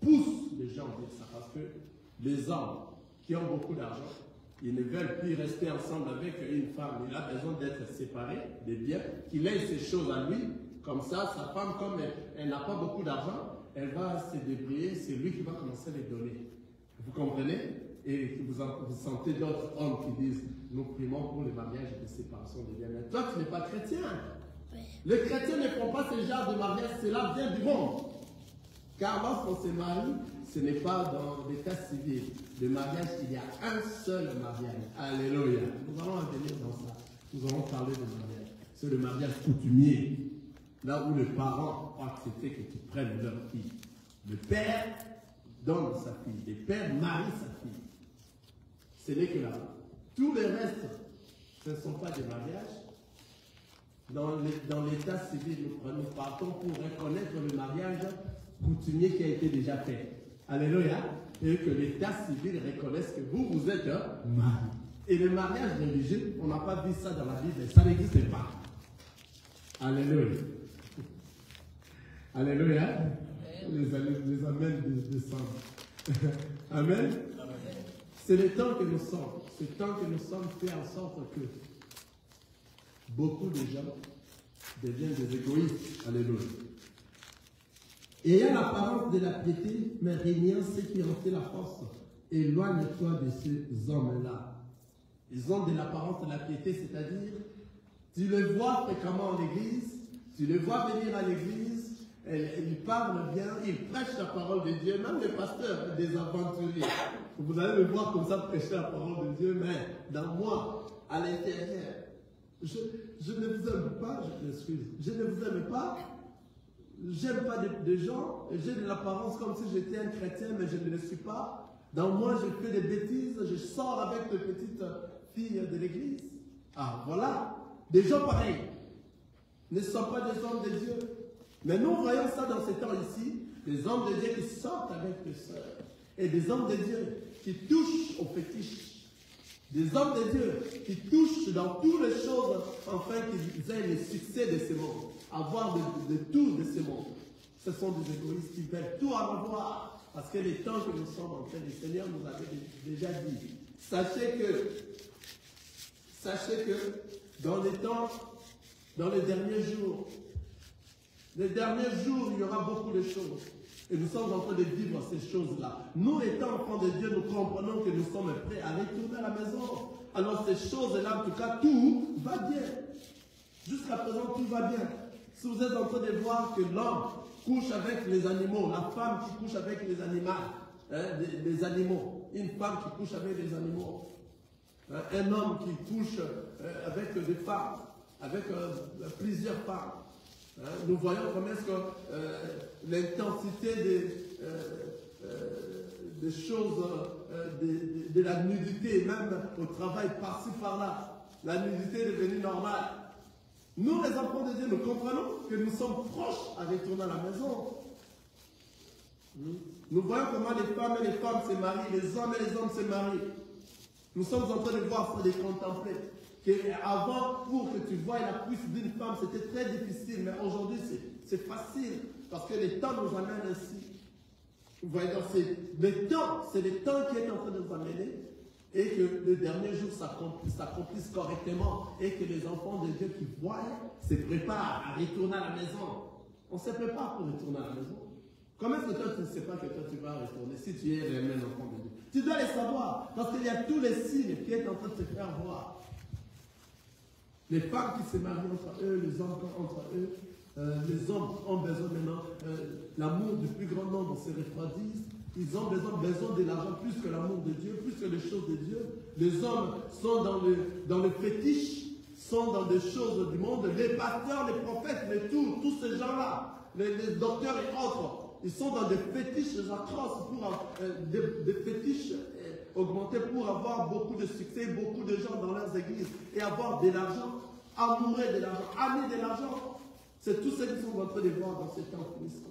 pousse les gens à dire ça. Parce que les hommes qui ont beaucoup d'argent, ils ne veulent plus rester ensemble avec une femme. Il a besoin d'être séparé des biens, qu'il ait ces choses à lui. Comme ça, sa femme, comme elle n'a pas beaucoup d'argent, elle va se débrouiller. C'est lui qui va commencer à les donner. Vous comprenez? Et vous sentez d'autres hommes qui disent nous primons pour le mariage et la séparation des biens. Mais toi, tu n'es pas chrétien. Les chrétiens ne font pas ce genre de mariage. Cela vient du monde. Car lorsqu'on se marie, ce n'est pas dans l'état civil. Le mariage, il y a un seul mariage. Alléluia. Nous allons en venir dans ça. Nous allons parler de mariage. C'est le mariage coutumier. Là où les parents ont accepté que tu prennes leur fille. Le père donne sa fille. Le père marie sa fille. Ce n'est que là. Tout le reste, ce ne sont pas des mariages. Dans l'état civil, nous partons pour reconnaître le mariage coutumier qui a été déjà fait. Alléluia. Et que l'état civil reconnaisse que vous êtes marié. Et le mariage religieux, on n'a pas vu ça dans la Bible, ça n'existe pas. Alléluia. Alléluia. Les amens descendent. Amen. C'est le temps que nous sommes. C'est le temps que nous sommes fait en sorte que beaucoup de gens deviennent des égoïstes. Alléluia. Ayant l'apparence de la piété, mais régnant ceux qui ont fait la force, éloigne-toi de ces hommes-là. Ils ont de l'apparence de la piété, c'est-à-dire, tu les vois fréquemment à l'église, tu les vois venir à l'église, ils parlent bien, ils prêchent la parole de Dieu, même les pasteurs, des aventuriers. Vous allez me voir comme ça prêcher la parole de Dieu, mais dans moi, à l'intérieur, je ne vous aime pas, je m'excuse, je ne vous aime pas. J'aime pas de gens, j'ai de l'apparence comme si j'étais un chrétien, mais je ne le suis pas. Dans moi, je fais des bêtises, je sors avec de petites filles de l'église. Ah, voilà. Des gens pareils ne sont pas des hommes de Dieu. Mais nous voyons ça dans ces temps ici, des hommes de Dieu qui sortent avec des sœurs, et des hommes de Dieu qui touchent aux fétiches. Des hommes de Dieu qui touchent dans toutes les choses, afin qu'ils aient le succès de ce monde. Avoir de tout de ce monde. Ce sont des égoïstes qui veulent tout en avoir. Parce que les temps que nous sommes en train, le Seigneur nous avait déjà dit. Sachez que dans les temps, dans les derniers jours, il y aura beaucoup de choses. Et nous sommes en train de vivre ces choses-là. Nous, étant enfants de Dieu, nous comprenons que nous sommes prêts à retourner à la maison. Alors ces choses-là, en tout cas, tout va bien. Jusqu'à présent, tout va bien. Si vous êtes en train de voir que l'homme couche avec les animaux, la femme qui couche avec les animaux, une femme qui couche avec les animaux, un homme qui couche avec des femmes, avec plusieurs femmes. Nous voyons comment est-ce que l'intensité des choses, de la nudité, même au travail par-ci par-là, la nudité est devenue normale. Nous, les enfants de Dieu, nous comprenons que nous sommes proches à retourner à la maison. Nous voyons comment les femmes et les femmes se marient, les hommes et les hommes se marient. Nous sommes en train de voir ça, de contempler. Avant, pour que tu voies la cuisse d'une femme, c'était très difficile, mais aujourd'hui, c'est facile, parce que le temps nous amène ainsi. Vous voyez, donc c'est le temps qui est en train de nous amener, et que le dernier jour s'accomplisse correctement, et que les enfants de Dieu qui voient se préparent à retourner à la maison. On se prépare pour retourner à la maison. Comment est-ce que toi tu ne sais pas que toi tu vas retourner si tu es le même enfant de Dieu? Tu dois les savoir, parce qu'il y a tous les signes qui sont en train de te faire voir. Les femmes qui se marient entre eux, les hommes entre eux, les hommes ont besoin maintenant, l'amour du plus grand nombre se refroidit. Ils ont besoin de l'argent plus que l'amour de Dieu, plus que les choses de Dieu. Les hommes sont dans le fétiche, sont dans des choses du monde. Les pasteurs, les prophètes, tous ces gens-là, les docteurs et autres, ils sont dans des fétiches atroces, des fétiches augmentés pour avoir beaucoup de succès, beaucoup de gens dans leurs églises et avoir de l'argent, amourer de l'argent, amener de l'argent. C'est tout ce qu'ils sont en train de voir dans ces temps finissants.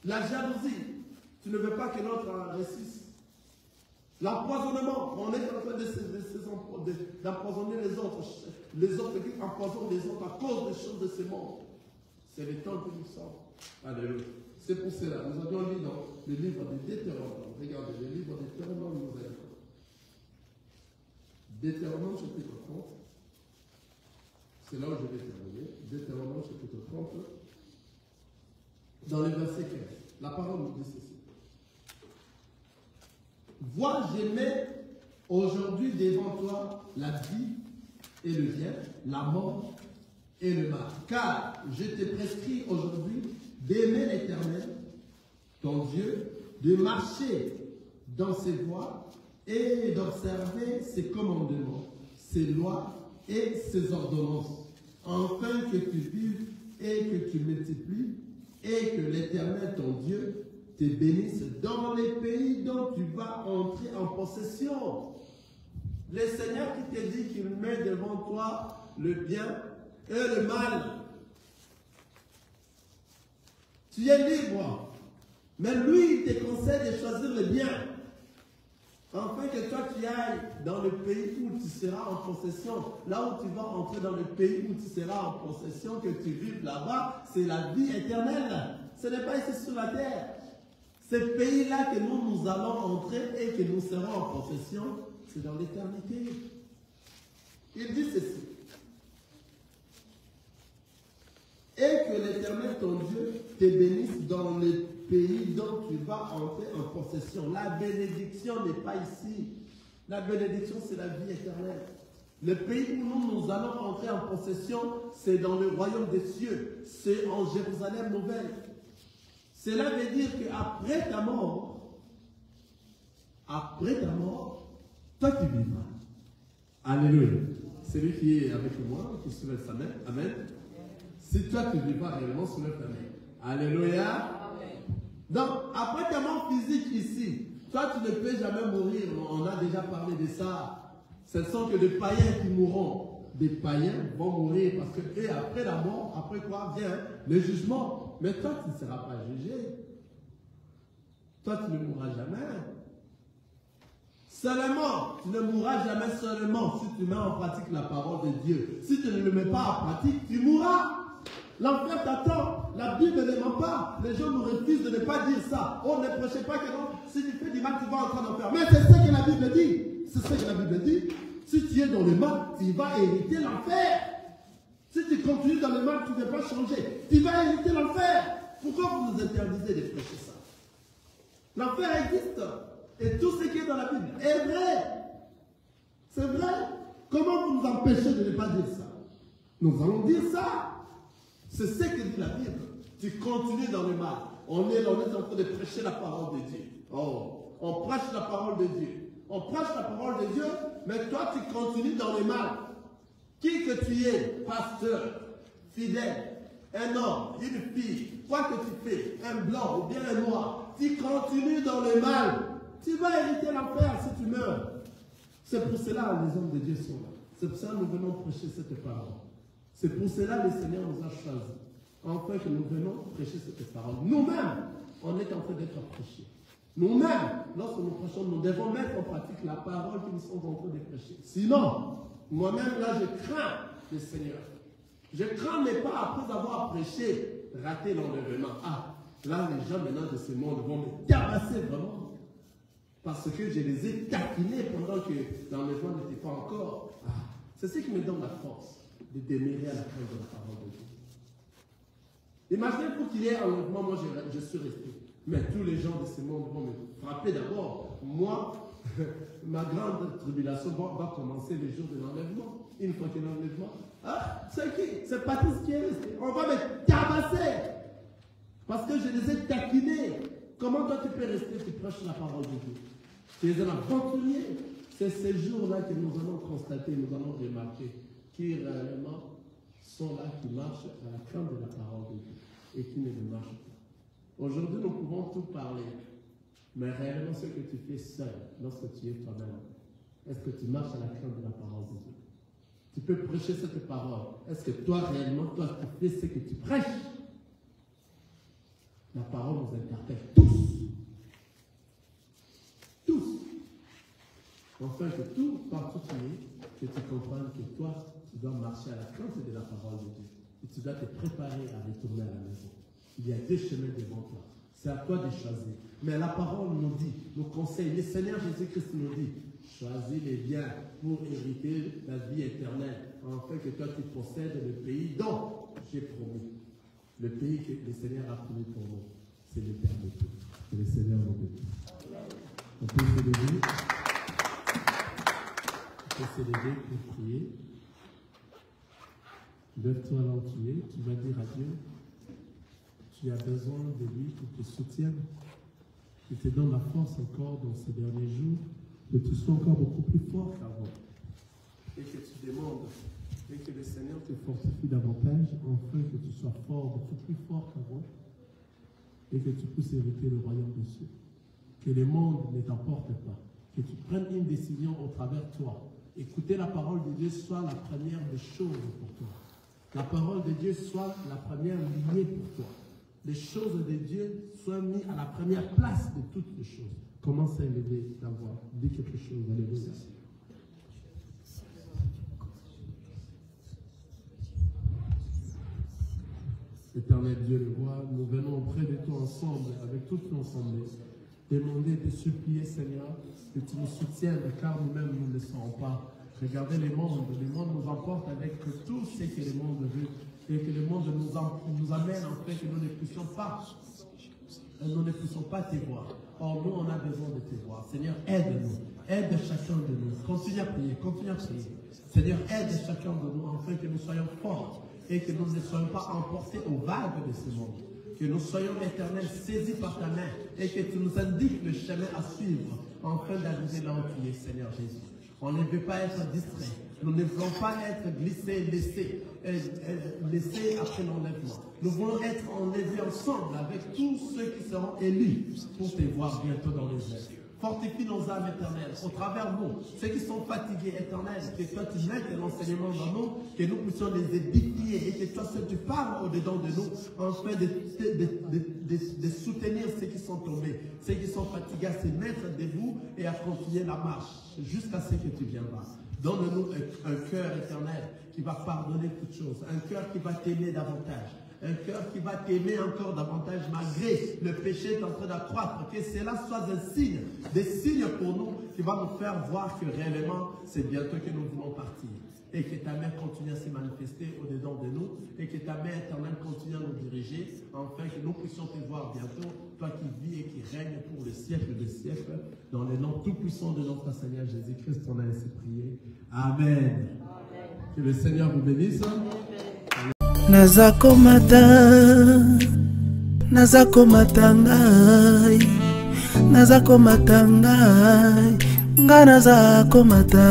La jalousie, tu ne veux pas que l'autre réussisse. L'empoisonnement, on est en train d'empoisonner les autres qui empoisonnent les autres à cause des choses de ce monde. C'est le temps que nous sommes. Alléluia. C'est pour cela, nous avions lu dans le livre de Deutéronome. Regardez, le livre de Deutéronome, nous allons. Deutéronome, chapitre 30. C'est là où je vais terminer. Deutéronome, chapitre 30. Dans le verset 15. La parole nous dit ceci. Vois, je mets aujourd'hui devant toi la vie et le bien, la mort et le mal. Car je te prescris aujourd'hui d'aimer l'Éternel, ton Dieu, de marcher dans ses voies et d'observer ses commandements, ses lois et ses ordonnances, afin que tu vives et que tu multiplies et que l'Éternel, ton Dieu, te bénisse dans les pays dont tu vas entrer en possession. Le Seigneur qui te dit qu'il met devant toi le bien et le mal. Tu es libre, mais lui, il te conseille de choisir le bien, afin que toi tu ailles dans le pays où tu seras en possession. Là où tu vas entrer dans le pays où tu seras en possession, que tu vives là-bas, c'est la vie éternelle. Ce n'est pas ici sur la terre. Ce pays-là que nous allons entrer et que nous serons en possession, c'est dans l'éternité. Il dit ceci. Et que l'Éternel, ton Dieu, te bénisse dans le pays dont tu vas entrer en possession. La bénédiction n'est pas ici. La bénédiction, c'est la vie éternelle. Le pays où nous allons entrer en possession, c'est dans le royaume des cieux. C'est en Jérusalem nouvelle. Cela veut dire qu'après ta mort, toi tu vivras. Alléluia. Celui qui est avec moi, qui soulève sa main, amen. Si toi tu vivras réellement, soulève ta main. Alléluia. Amen. Donc, après ta mort physique ici, toi tu ne peux jamais mourir. On a déjà parlé de ça. Ce ne sont que des païens qui mourront. Des païens vont mourir parce que et après la mort, après quoi vient le jugement. Mais toi, tu ne seras pas jugé. Toi, tu ne mourras jamais. Seulement, tu ne mourras jamais seulement si tu mets en pratique la parole de Dieu. Si tu ne le mets pas en pratique, tu mourras. L'enfer t'attend. La Bible ne ment pas. Les gens nous refusent de ne pas dire ça. On ne prêche pas que non, si tu fais du mal, tu vas entrer en enfer. Mais c'est ce que la Bible dit. C'est ce que la Bible dit. Si tu es dans le mal, tu vas hériter l'enfer. Si tu continues dans le mal, tu ne vas pas changer. Tu vas hériter l'enfer. Pourquoi vous nous interdisez de prêcher ça? L'enfer existe. Et tout ce qui est dans la Bible est vrai. C'est vrai. Comment vous nous empêchez de ne pas dire ça? Nous allons dire ça. C'est ce que dit la Bible. Tu continues dans le mal. On est en train de prêcher la parole de Dieu. Oh, on prêche la parole de Dieu. On prêche la parole de Dieu, mais toi tu continues dans le mal. Qui que tu es, pasteur, fidèle, un homme, une fille, quoi que tu fais, un blanc ou bien un noir, tu continues dans le mal, tu vas hériter l'enfer si tu meurs. C'est pour cela que les hommes de Dieu sont là. C'est pour cela que nous venons prêcher cette parole. C'est pour cela que le Seigneur nous a choisis. Enfin que nous venons prêcher cette parole. Nous-mêmes, on est en train d'être prêchés. Nous-mêmes, lorsque nous prêchons, nous devons mettre en pratique la parole que nous sommes en train de prêcher. Sinon, moi-même, là, je crains le Seigneur. Je crains ne pas, après avoir prêché, rater l'enlèvement. Ah, là, les gens maintenant de ce monde vont me tabasser vraiment. Parce que je les ai taquinés pendant que l'enlèvement n'était pas encore. Ah, c'est ce qui me donne la force de demeurer à la fin de la parole de Dieu. Imaginez pour qu'il y ait enlèvement, moi je suis resté. Mais tous les gens de ce monde vont me frapper d'abord. Moi, ma grande tribulation va commencer le jour de l'enlèvement. Une fois qu'il y a l'enlèvement, ah, c'est qui? C'est Patrice qui est resté. On va me tabasser. Parce que je les ai taquinés. Comment toi tu peux rester, tu prêches la parole de Dieu? Tu es un aventurier. C'est ces jours-là que nous allons constater, nous allons remarquer qui réellement sont là, qui marchent à la crainte de la parole de Dieu et qui ne le marchent pas. Aujourd'hui, nous pouvons tout parler, mais réellement ce que tu fais seul, lorsque tu es toi-même, est-ce que tu marches à la crainte de la parole de Dieu? Tu peux prêcher cette parole. Est-ce que toi, réellement, toi, tu fais ce que tu prêches? La parole nous interpelle tous. Tous. Enfin, que tout, partout tu es, que tu comprennes que toi, tu dois marcher à la crainte de la parole de Dieu. Et tu dois te préparer à retourner à la maison. Il y a deux chemins devant toi. C'est à toi de choisir. Mais la parole nous dit, nous conseille, le Seigneur Jésus-Christ nous dit, choisis les biens pour hériter la vie éternelle, afin que toi tu possèdes le pays dont j'ai promis. Le pays que le Seigneur a promis pour nous, c'est l'éternité. Que le Seigneur nous bénisse. On peut se lever. On peut se lever pour prier. Lève-toi là où tu es. Tu vas dire à Dieu, tu as besoin de lui pour te soutienne. Il te donne la force encore dans ces derniers jours, que tu sois encore beaucoup plus fort qu'avant. Et que tu demandes, et que le Seigneur te fortifie davantage, afin que tu sois fort, beaucoup plus fort qu'avant, et que tu puisses hériter le royaume des cieux. Que le monde ne t'emporte pas, que tu prennes une décision au travers de toi. Écouter la parole de Dieu soit la première des choses pour toi. La parole de Dieu soit la première lignée pour toi. Les choses de Dieu soient mises à la première place de toutes les choses. Commence à élever ta voix. Dis quelque chose. Alléluia. Éternel Dieu le roi, nous venons auprès de toi ensemble, avec toute l'ensemble, demander, te supplier, Seigneur, que tu nous soutiennes, car nous-mêmes nous ne le savons pas. Regardez le monde nous emporte avec tout ce que le monde veut, et que le monde nous amène en fait que nous ne puissions pas te voir. Or, nous, on a besoin de te voir. Seigneur, aide-nous, aide chacun de nous. Continue à prier, continue à prier. Seigneur, aide chacun de nous, afin que nous soyons forts, et que nous ne soyons pas emportés aux vagues de ce monde. Que nous soyons éternels, saisis par ta main, et que tu nous indiques le chemin à suivre, afin d'arriver là où tu es, Seigneur Jésus. On ne veut pas être distrait. Nous ne voulons pas être glissés, laissés après l'enlèvement. Nous voulons être enlevés ensemble avec tous ceux qui seront élus pour te voir bientôt dans les airs. Fortifie nos âmes éternelles au travers de nous, ceux qui sont fatigués éternels, que toi tu mettes l'enseignement dans nous, que nous puissions les édifier et que toi seul tu parles au-dedans de nous, afin de soutenir ceux qui sont tombés, ceux qui sont fatigués à se mettre debout et à continuer la marche jusqu'à ce que tu viendras. Donne-nous un cœur éternel qui va pardonner toutes choses, un cœur qui va t'aimer davantage. Un cœur qui va t'aimer encore davantage malgré le péché est en train d'accroître. Que cela soit un signe, des signes pour nous qui va nous faire voir que réellement c'est bientôt que nous voulons partir. Et que ta main continue à se manifester au-dedans de nous. Et que ta main éternelle continue à nous diriger. Afin que nous puissions te voir bientôt. Toi qui vis et qui règnes pour le siècle des siècles. Dans le nom tout puissant de notre Seigneur Jésus-Christ, on a ainsi prié. Amen. Que le Seigneur vous bénisse. Nazakomata ngai Ngana za komata.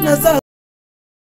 Naza